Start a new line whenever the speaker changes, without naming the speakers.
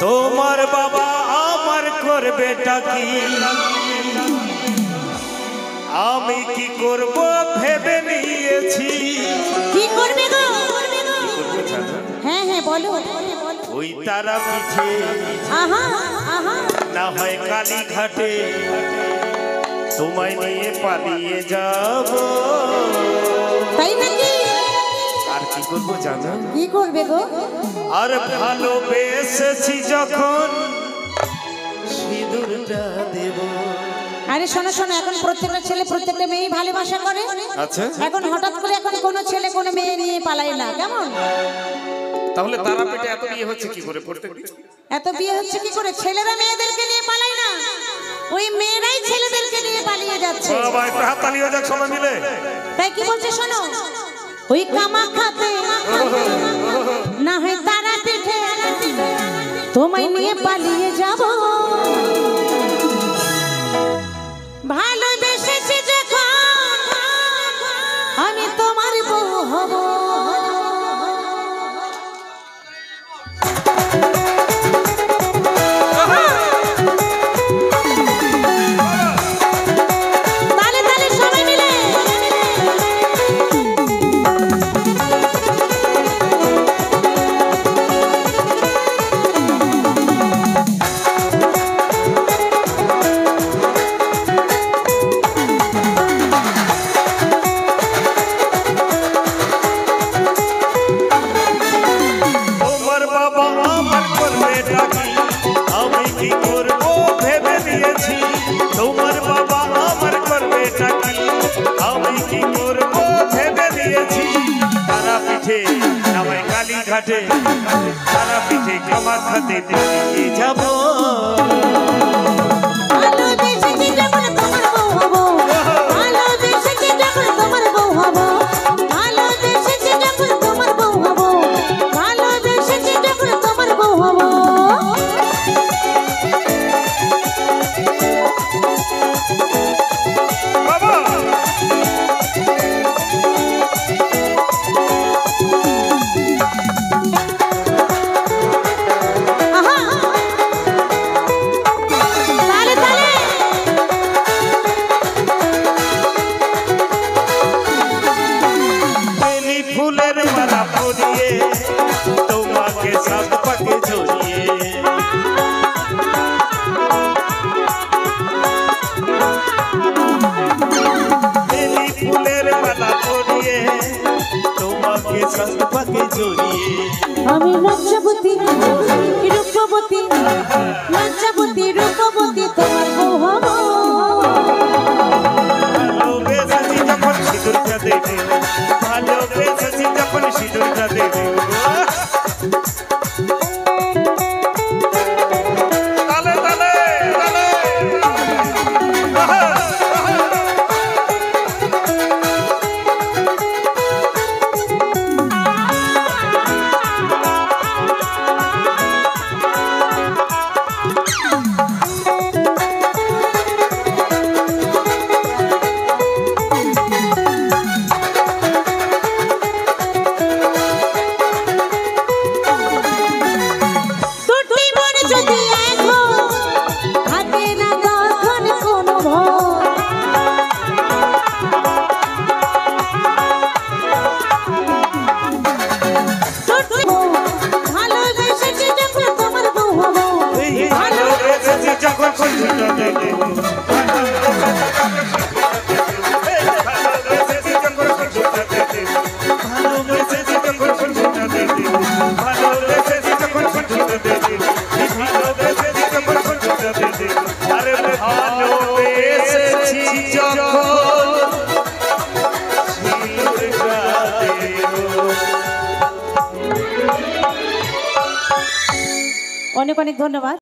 তোমার বাবা আমার করবেটা কি, আমি কি করব ভেবে নিয়েছি।
কি করবে গো? হ্যাঁ হ্যাঁ বলো।
ওই তারা পিঠে
আহা আহা
না হয় কালী ঘাটে তোমায় নিয়ে পালিয়ে যাব।
তাই নাকি?
আর কি করবো জানো?
কি করবে গো?
আর ভালোবেসেছি যখন সিঁদুরটা দেব।
আরে শোনো শোনো, এখন প্রত্যেকটা ছেলে প্রত্যেকটা মেয়ে ভালোবাসা করে।
আচ্ছা,
এখন হঠাৎ করে এখন কোনো ছেলে কোনো মেয়ে নিয়ে পালায় না, কেমন?
তাহলে তারা পেটে এত বিয়ে হচ্ছে কি করে? প্রত্যেকদিন
এত বিয়ে হচ্ছে কি করে? ছেলেরা মেয়েদেরকে নিয়ে পালায় না, ওই মেয়েরাই ছেলেদেরকে নিয়ে পালিয়ে যাচ্ছে।
বাবা একটু হাত তালি হয়ে যাক সবাই মিলে।
তাই কি বলছে শোনো, ওই কামাখ্যাতে না হয় তারা পিঠে তোমায় নিয়ে পালিয়ে যাব। ভালোবেসেছি যখন আমি তোমার বউ হব। কালী ঘাটে তারা পিঠে কামাখ্যাতে পালিয়ে যাব। ফুলের মালা পরিয়ে তোমাকে সাত পাকে ঝরিয়ে ফুলের মালা পরিয়ে তোমাকে সাত পাকে ঝরিয়ে আমি লজ্জাবতী রূপবতী লজ্জাবতী রূপবতী তোমার বউ হব।
ভালোবেসেছি যখন সিঁদুরটা দেবে, ভালোবেসেছি যখন সিঁদুরটা দেবে।
অনেক অনেক ধন্যবাদ।